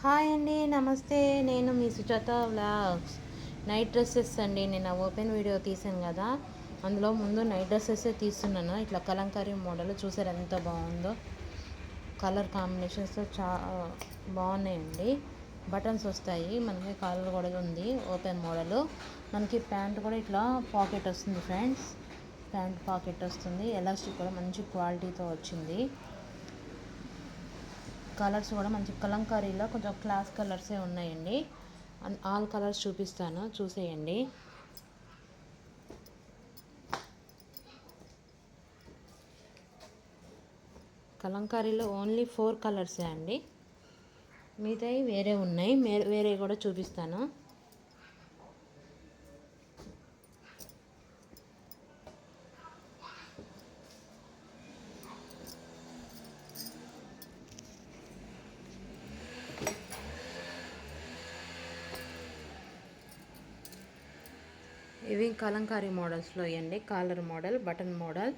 Hi అండి, నమస్తే. నేను మీ సుజాత వ్లాగ్స్. నైట్ డ్రెస్సెస్ అండి. నేను ఓపెన్ వీడియో తీసాను కదా, అందులో ముందు నైట్ డ్రెస్సెస్ తీస్తున్నాను. ఇట్లా కలంకారీ మోడల్ చూసారు ఎంత బాగుందో. కలర్ కాంబినేషన్స్ బాగున్నాయండి. బటన్స్ వస్తాయి, మనకి కాలర్ కూడా ఉంది. Open model. మనకి ప్యాంట్ కూడా ఇట్లా పాకెట్ వస్తుంది ఫ్రెండ్స్. ప్యాంట్ పాకెట్ వస్తుంది. ఎలాస్టిక్ కూడా మంచి క్వాలిటీతో వచ్చింది. కలర్స్ కూడా మంచి కలంకారీలో కొంచెం క్లాస్ కలర్సే ఉన్నాయండి. ఆల్ కలర్స్ చూపిస్తాను, చూసేయండి. కలంకారీలో ఓన్లీ 4 కలర్సే అండి, మిగతాయి వేరే ఉన్నాయి. వేరే కూడా చూపిస్తాను. ఇవి కలంకారీ మోడల్స్లో ఇవ్వండి. Caller model, button model.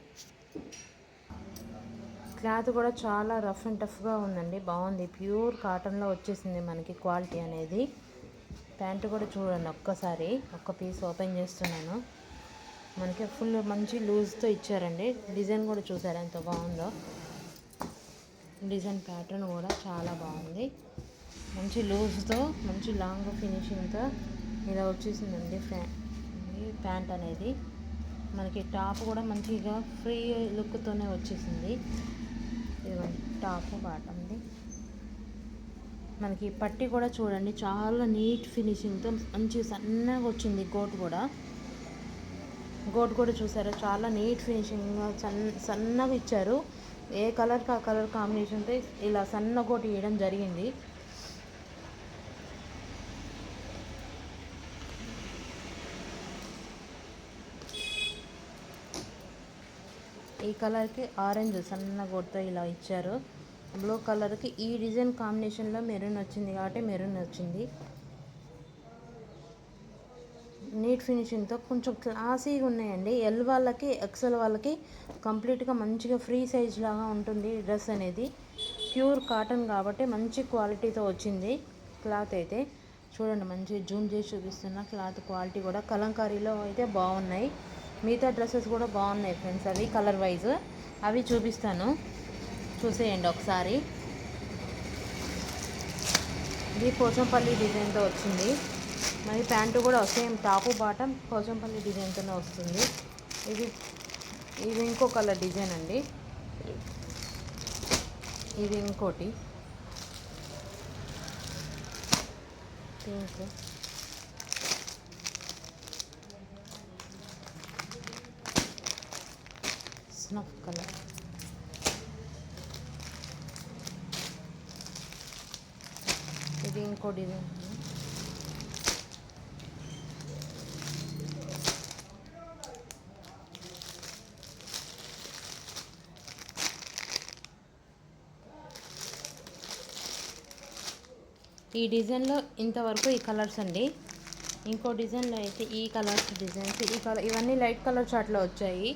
Cloth కూడా చాలా రఫ్ అండ్ టఫ్గా ఉందండి, బాగుంది. ప్యూర్ కాటన్లో వచ్చేసింది మనకి క్వాలిటీ అనేది. ప్యాంటు కూడా చూడండి ఒక్కసారి, ఒక్క పీస్ ఓపెన్ చేస్తున్నాను. మనకి ఫుల్ మంచి లూజ్తో ఇచ్చారండి. డిజైన్ కూడా చూసారా ఎంత బాగుందో. డిజైన్ ప్యాటర్న్ కూడా చాలా బాగుంది. మంచి లూజ్తో, మంచి లాంగ్ ఫినిషింగ్తో ఇలా వచ్చేసిందండి ప్యాంట్ అనేది. మనకి టాప్ కూడా మంచిగా ఫ్రీ లుక్తోనే వచ్చేసింది. ఇదిగోండి టాప్, బాటంది. మనకి పట్టి కూడా చూడండి చాలా నీట్ ఫినిషింగ్తో మంచి సన్నగా వచ్చింది. గోట్ కూడా చూసారా, చాలా నీట్ ఫినిషింగ్ సన్నగా ఇచ్చారు. ఏ కలర్కి ఆ కలర్ కాంబినేషన్తో ఇలా సన్న గోటు వేయడం జరిగింది. ఈ కలర్కి ఆరెంజ్ సన్న గోటుతో ఇలా ఇచ్చారు. బ్లూ కలర్కి ఈ డిజైన్ కాంబినేషన్లో మెరూన్ వచ్చింది కాబట్టి మెరూన్ వచ్చింది. నీట్ ఫినిషింగ్తో కొంచెం క్లాసీగా ఉన్నాయండి. ఎల్ వాళ్ళకి, ఎక్సెల్ వాళ్ళకి కంప్లీట్గా మంచిగా ఫ్రీ సైజ్ లాగా ఉంటుంది డ్రెస్ అనేది. ప్యూర్ కాటన్ కాబట్టి మంచి క్వాలిటీతో వచ్చింది క్లాత్ అయితే. చూడండి, మంచి జూమ్ చేసి చూపిస్తున్న క్లాత్ క్వాలిటీ కూడా కలంకారీలో అయితే బాగున్నాయి. మిగతా డ్రెస్సెస్ కూడా బాగున్నాయి ఫ్రెండ్స్, అవి కలర్ వైజ్ అవి చూపిస్తాను, చూసేయండి ఒకసారి. ఇది పోచంపల్లి డిజైన్తో వచ్చింది. మరి ప్యాంటు కూడా సేమ్ టాపు బాటమ్ పోచంపల్లి డిజైన్తోనే వస్తుంది. ఇది ఇంకో కలర్ డిజైన్ అండి. ఇది ఇంకోటి పింక్, స్నఫ్ కలర్, ఇది ఇంకో డిజైన్. ఈ డిజైన్లో ఇంతవరకు ఈ కలర్స్ అండి. ఇంకో డిజైన్లో అయితే ఈ కలర్స్ డిజైన్స్, ఇవన్నీ లైట్ కలర్ చార్ట్లో వచ్చాయి.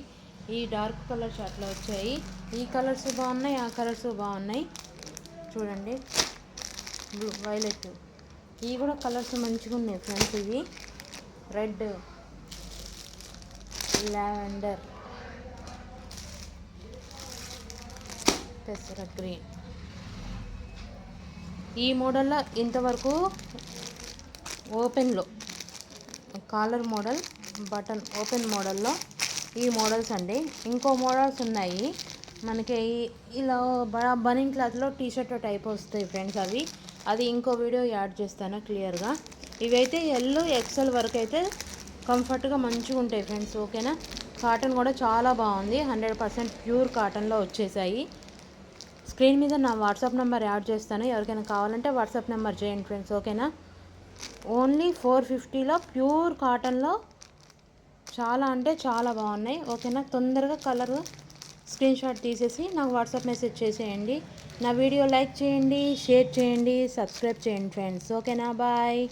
ఈ డార్క్ కలర్ చార్ట్లో వచ్చాయి. ఈ కలర్స్ బాగున్నాయి, ఆ కలర్స్ బాగున్నాయి. చూడండి, బ్లూ, వైలెట్, ఇవి కూడా కలర్స్ మంచిగా ఉన్నాయి ఫ్రెండ్స్. ఇవి రెడ్, లావెండర్, పెసర గ్రీన్. ఈ మోడల్లో ఇంతవరకు ఓపెన్లో కాలర్ మోడల్, బటన్ ఓపెన్ మోడల్లో ఈ మోడల్స్ అండి. ఇంకో మోడల్స్ ఉన్నాయి మనకి. ఇలా బనింగ్ క్లాత్లో టీషర్ట్ టైప్ వస్తాయి ఫ్రెండ్స్. అది ఇంకో వీడియో యాడ్ చేస్తాను క్లియర్గా. ఇవైతే ఎల్ ఎక్సెల్ వరకు అయితే కంఫర్ట్గా మంచిగా ఉంటాయి ఫ్రెండ్స్, ఓకేనా. కాటన్ కూడా చాలా బాగుంది, 100% ప్యూర్ కాటన్లో వచ్చేసాయి. స్క్రీన్ మీద నా వాట్సాప్ నెంబర్ యాడ్ చేస్తాను, ఎవరికైనా కావాలంటే వాట్సాప్ నెంబర్ చేయండి ఫ్రెండ్స్, ఓకేనా. ఓన్లీ 450లో ప్యూర్ కాటన్లో చాలా అంటే చాలా బాగున్నాయి, ఓకేనా. తొందరగా కలర్ స్క్రీన్ షాట్ తీసేసి నాకు వాట్సాప్ మెసేజ్ చేసేయండి. నా వీడియో లైక్ చేయండి, షేర్ చేయండి, సబ్స్క్రైబ్ చేయండి ఫ్రెండ్స్, ఓకేనా. బాయ్.